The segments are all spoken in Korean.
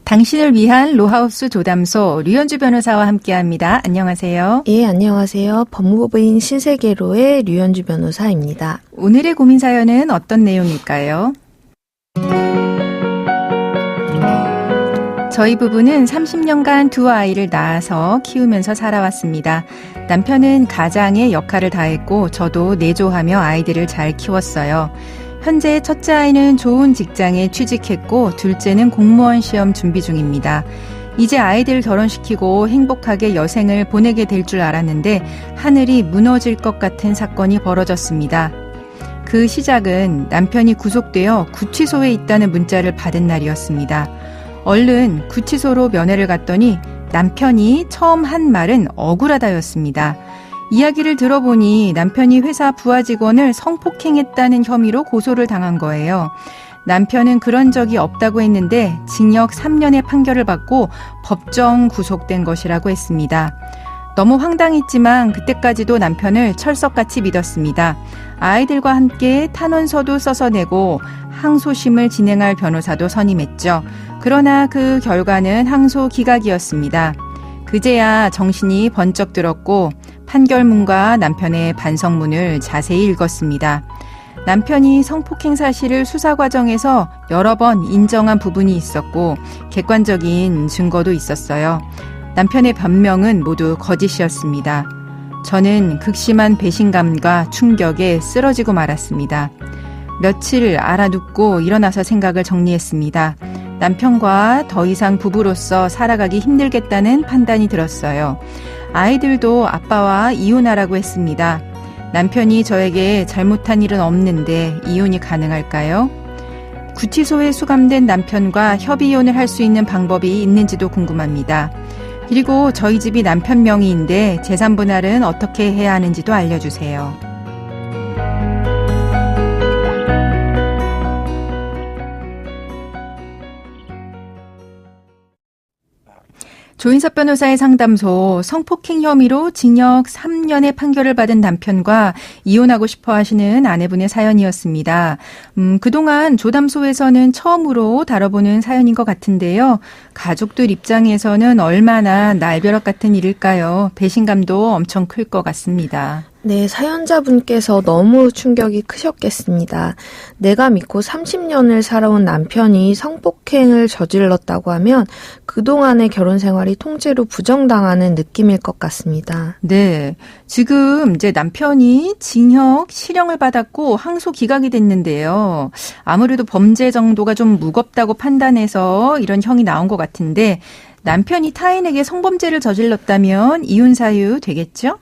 당신을 위한 로하우스 조담소 류현주 변호사와 함께합니다. 안녕하세요. 예, 안녕하세요. 법무법인 신세계로의 류현주 변호사입니다. 오늘의 고민 사연은 어떤 내용일까요? 저희 부부는 30년간 두 아이를 낳아서 키우면서 살아왔습니다. 남편은 가장의 역할을 다했고 저도 내조하며 아이들을 잘 키웠어요. 현재 첫째 아이는 좋은 직장에 취직했고 둘째는 공무원 시험 준비 중입니다. 이제 아이들 결혼시키고 행복하게 여생을 보내게 될 줄 알았는데 하늘이 무너질 것 같은 사건이 벌어졌습니다. 그 시작은 남편이 구속되어 구치소에 있다는 문자를 받은 날이었습니다. 얼른 구치소로 면회를 갔더니 남편이 처음 한 말은 억울하다였습니다. 이야기를 들어보니 남편이 회사 부하 직원을 성폭행했다는 혐의로 고소를 당한 거예요. 남편은 그런 적이 없다고 했는데 징역 3년의 판결을 받고 법정 구속된 것이라고 했습니다. 너무 황당했지만 그때까지도 남편을 철석같이 믿었습니다. 아이들과 함께 탄원서도 써서 내고 항소심을 진행할 변호사도 선임했죠. 그러나 그 결과는 항소 기각이었습니다. 그제야 정신이 번쩍 들었고 판결문과 남편의 반성문을 자세히 읽었습니다. 남편이 성폭행 사실을 수사 과정에서 여러 번 인정한 부분이 있었고 객관적인 증거도 있었어요. 남편의 변명은 모두 거짓이었습니다. 저는 극심한 배신감과 충격에 쓰러지고 말았습니다. 며칠 알아눕고 일어나서 생각을 정리했습니다. 남편과 더 이상 부부로서 살아가기 힘들겠다는 판단이 들었어요. 아이들도 아빠와 이혼하라고 했습니다. 남편이 저에게 잘못한 일은 없는데 이혼이 가능할까요? 구치소에 수감된 남편과 협의 이혼을 할 수 있는 방법이 있는지도 궁금합니다. 그리고 저희 집이 남편 명의인데 재산 분할은 어떻게 해야 하는지도 알려주세요. 조인섭 변호사의 상담소, 성폭행 혐의로 징역 3년의 판결을 받은 남편과 이혼하고 싶어 하시는 아내분의 사연이었습니다. 그동안 조담소에서는 처음으로 다뤄보는 사연인 것 같은데요. 가족들 입장에서는 얼마나 날벼락 같은 일일까요? 배신감도 엄청 클 것 같습니다. 네, 사연자분께서 너무 충격이 크셨겠습니다. 내가 믿고 30년을 살아온 남편이 성폭행을 저질렀다고 하면 그동안의 결혼 생활이 통째로 부정당하는 느낌일 것 같습니다. 네, 지금 이제 남편이 징역 실형을 받았고 항소 기각이 됐는데요. 아무래도 범죄 정도가 좀 무겁다고 판단해서 이런 형이 나온 것 같은데 남편이 타인에게 성범죄를 저질렀다면 이혼 사유 되겠죠?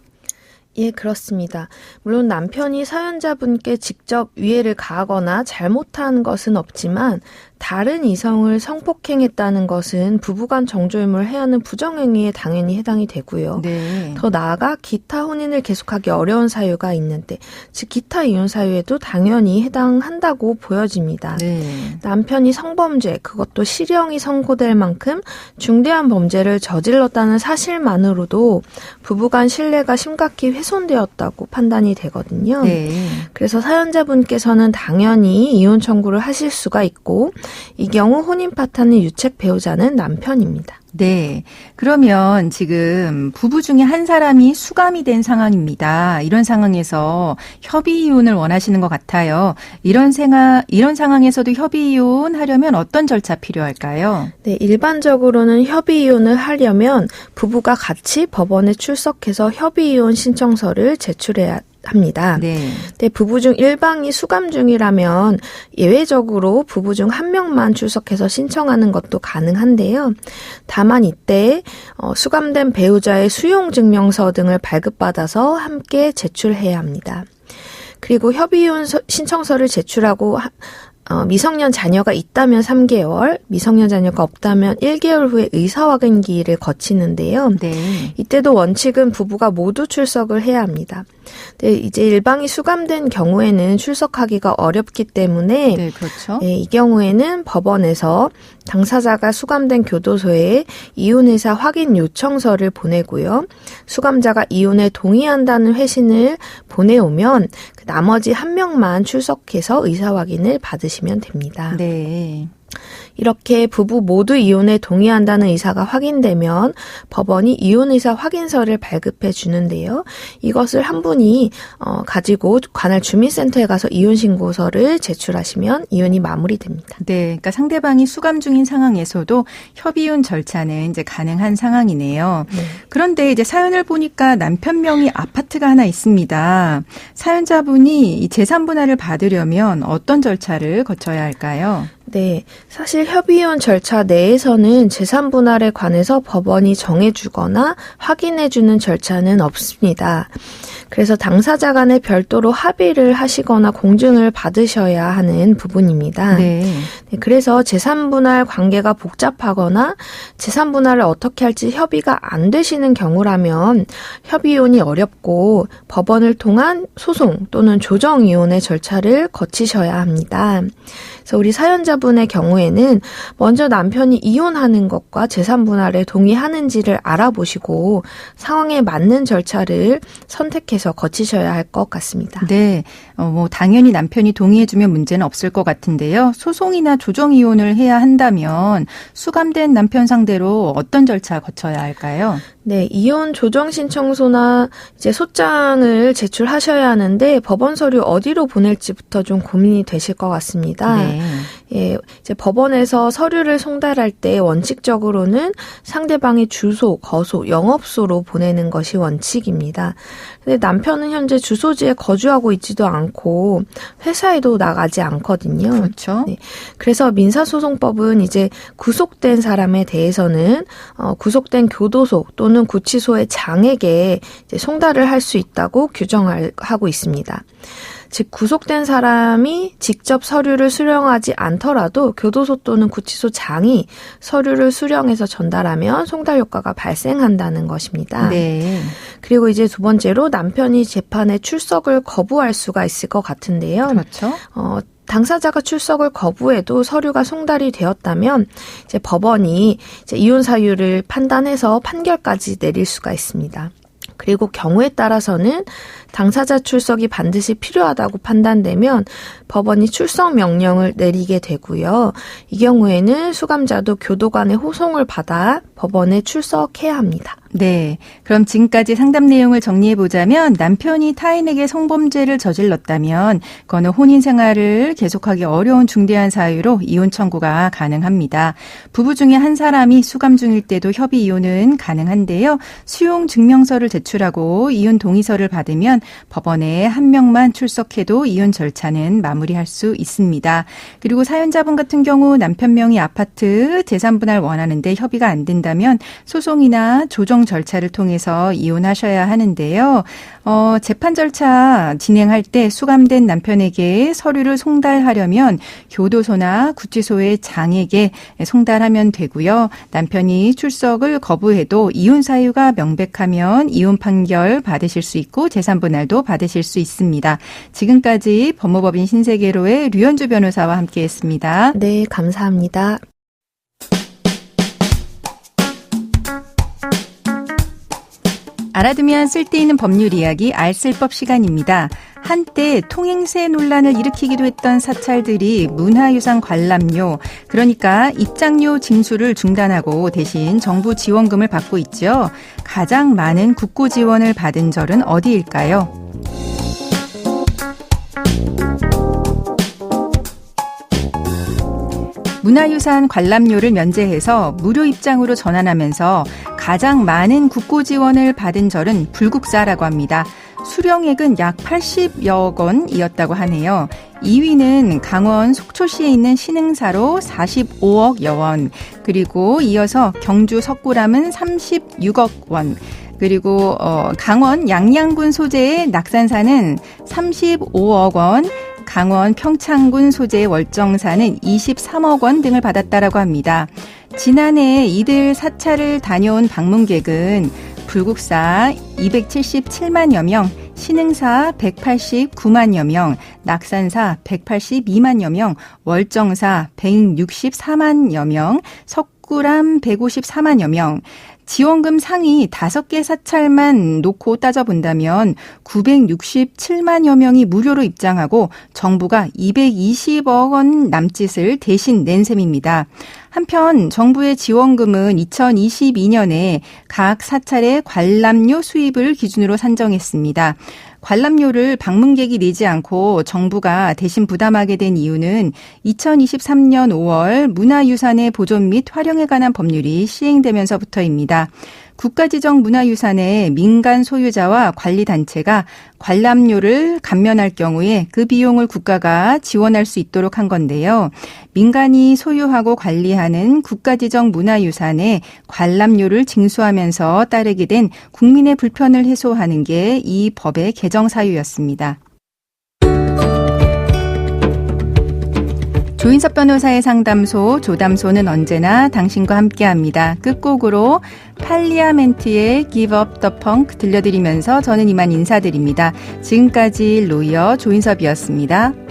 예, 그렇습니다. 물론 남편이 사연자분께 직접 위해를 가하거나 잘못한 것은 없지만 다른 이성을 성폭행했다는 것은 부부간 정조임을 해야 하는 부정행위에 당연히 해당이 되고요. 네. 더 나아가 기타 혼인을 계속하기 어려운 사유가 있는데 즉 기타 이혼 사유에도 당연히 해당한다고 보여집니다. 네. 남편이 성범죄, 그것도 실형이 선고될 만큼 중대한 범죄를 저질렀다는 사실만으로도 부부간 신뢰가 심각히 훼손되었다고 판단이 되거든요. 네. 그래서 사연자분께서는 당연히 이혼 청구를 하실 수가 있고 이 경우 혼인 파탄의 유책 배우자는 남편입니다. 네. 그러면 지금 부부 중에 한 사람이 수감이 된 상황입니다. 이런 상황에서 협의 이혼을 원하시는 것 같아요. 이런 상황에서도 협의 이혼하려면 어떤 절차 필요할까요? 네, 일반적으로는 협의 이혼을 하려면 부부가 같이 법원에 출석해서 협의 이혼 신청서를 제출해야 합니다. 네. 네, 부부 중 일방이 수감 중이라면 예외적으로 부부 중 한 명만 출석해서 신청하는 것도 가능한데요. 다만 이때 수감된 배우자의 수용증명서 등을 발급받아서 함께 제출해야 합니다. 그리고 협의이혼 신청서를 제출하고 미성년 자녀가 있다면 3개월, 미성년 자녀가 없다면 1개월 후에 의사확인기를 거치는데요. 네. 이때도 원칙은 부부가 모두 출석을 해야 합니다. 네, 이제 일방이 수감된 경우에는 출석하기가 어렵기 때문에 네, 그렇죠. 네, 이 경우에는 법원에서 당사자가 수감된 교도소에 이혼 의사 확인 요청서를 보내고요. 수감자가 이혼에 동의한다는 회신을 보내오면 나머지 한 명만 출석해서 의사 확인을 받으시면 됩니다. 네. 이렇게 부부 모두 이혼에 동의한다는 의사가 확인되면 법원이 이혼 의사 확인서를 발급해 주는데요. 이것을 한 분이 가지고 관할 주민센터에 가서 이혼 신고서를 제출하시면 이혼이 마무리됩니다. 네, 그러니까 상대방이 수감 중인 상황에서도 협의혼 절차는 이제 가능한 상황이네요. 네. 그런데 이제 사연을 보니까 남편 명의 아파트가 하나 있습니다. 사연자분이 이 재산 분할을 받으려면 어떤 절차를 거쳐야 할까요? 네, 사실 협의혼 절차 내에서는 재산 분할에 관해서 법원이 정해주거나 확인해주는 절차는 없습니다. 그래서 당사자 간에 별도로 합의를 하시거나 공증을 받으셔야 하는 부분입니다. 네. 네, 그래서 재산 분할 관계가 복잡하거나 재산 분할을 어떻게 할지 협의가 안 되시는 경우라면 협의혼이 어렵고 법원을 통한 소송 또는 조정이혼의 절차를 거치셔야 합니다. 그래서 우리 사연자분의 경우에는 먼저 남편이 이혼하는 것과 재산 분할에 동의하는지를 알아보시고 상황에 맞는 절차를 선택해서 거치셔야 할 것 같습니다. 네, 당연히 남편이 동의해주면 문제는 없을 것 같은데요. 소송이나 조정이혼을 해야 한다면 수감된 남편 상대로 어떤 절차 거쳐야 할까요? 네, 이혼 조정 신청서나 이제 소장을 제출하셔야 하는데 법원 서류 어디로 보낼지부터 좀 고민이 되실 것 같습니다. 네. 예, 이제 법원에서 서류를 송달할 때 원칙적으로는 상대방의 주소, 거소, 영업소로 보내는 것이 원칙입니다. 근데 남편은 현재 주소지에 거주하고 있지도 않고 회사에도 나가지 않거든요. 그렇죠. 네, 그래서 민사소송법은 이제 구속된 사람에 대해서는 구속된 교도소 또는 구치소의 장에게 이제 송달을 할 수 있다고 규정하고 있습니다. 즉 구속된 사람이 직접 서류를 수령하지 않더라도 교도소 또는 구치소 장이 서류를 수령해서 전달하면 송달 효과가 발생한다는 것입니다. 네. 그리고 이제 두 번째로 남편이 재판에 출석을 거부할 수가 있을 것 같은데요. 그렇죠. 당사자가 출석을 거부해도 서류가 송달이 되었다면 이제 법원이 이제 이혼 사유를 판단해서 판결까지 내릴 수가 있습니다. 그리고 경우에 따라서는 당사자 출석이 반드시 필요하다고 판단되면 법원이 출석 명령을 내리게 되고요. 이 경우에는 수감자도 교도관의 호송을 받아 법원에 출석해야 합니다. 네. 그럼 지금까지 상담 내용을 정리해보자면 남편이 타인에게 성범죄를 저질렀다면 그거는 혼인 생활을 계속하기 어려운 중대한 사유로 이혼 청구가 가능합니다. 부부 중에 한 사람이 수감 중일 때도 협의 이혼은 가능한데요. 수용 증명서를 제출하고 이혼 동의서를 받으면 법원에 한 명만 출석해도 이혼 절차는 마무리할 수 있습니다. 그리고 사연자분 같은 경우 남편 명의 아파트 재산 분할 원하는데 협의가 안 된다면 소송이나 조정 절차를 통해서 이혼하셔야 하는데요. 재판 절차 진행할 때 수감된 남편에게 서류를 송달하려면 교도소나 구치소의 장에게 송달하면 되고요. 남편이 출석을 거부해도 이혼 사유가 명백하면 이혼 판결 받으실 수 있고 재산 분할도 받으실 수 있습니다. 지금까지 법무법인 신세계로의 류현주 변호사와 함께했습니다. 네, 감사합니다. 알아두면 쓸데있는 법률 이야기 알쓸법 시간입니다. 한때 통행세 논란을 일으키기도 했던 사찰들이 문화유산 관람료, 그러니까 입장료 징수를 중단하고 대신 정부 지원금을 받고 있죠. 가장 많은 국고 지원을 받은 절은 어디일까요? 문화유산 관람료를 면제해서 무료 입장으로 전환하면서 가장 많은 국고 지원을 받은 절은 불국사라고 합니다. 수령액은 약 80여 원이었다고 하네요. 2위는 강원 속초시에 있는 신흥사로 45억여 원, 그리고 이어서 경주 석굴암은 36억 원, 그리고 강원 양양군 소재의 낙산사는 35억 원, 강원 평창군 소재의 월정사는 23억 원 등을 받았다라고 합니다. 지난해 이들 사찰을 다녀온 방문객은 불국사 277만여 명, 신흥사 189만여 명, 낙산사 182만여 명, 월정사 164만여 명, 석굴암 154만여 명, 지원금 상위 5개 사찰만 놓고 따져본다면 967만여 명이 무료로 입장하고 정부가 220억 원 남짓을 대신 낸 셈입니다. 한편 정부의 지원금은 2022년에 각 사찰의 관람료 수입을 기준으로 산정했습니다. 관람료를 방문객이 내지 않고 정부가 대신 부담하게 된 이유는 2023년 5월 문화유산의 보존 및 활용에 관한 법률이 시행되면서부터입니다. 국가지정 문화유산의 민간 소유자와 관리단체가 관람료를 감면할 경우에 그 비용을 국가가 지원할 수 있도록 한 건데요. 민간이 소유하고 관리하는 국가지정 문화유산에 관람료를 징수하면서 따르게 된 국민의 불편을 해소하는 게 이 법의 개정 사유였습니다. 조인섭 변호사의 상담소, 조담소는 언제나 당신과 함께합니다. 끝곡으로 팔리아멘트의 Give Up the Punk 들려드리면서 저는 이만 인사드립니다. 지금까지 로이어 조인섭이었습니다.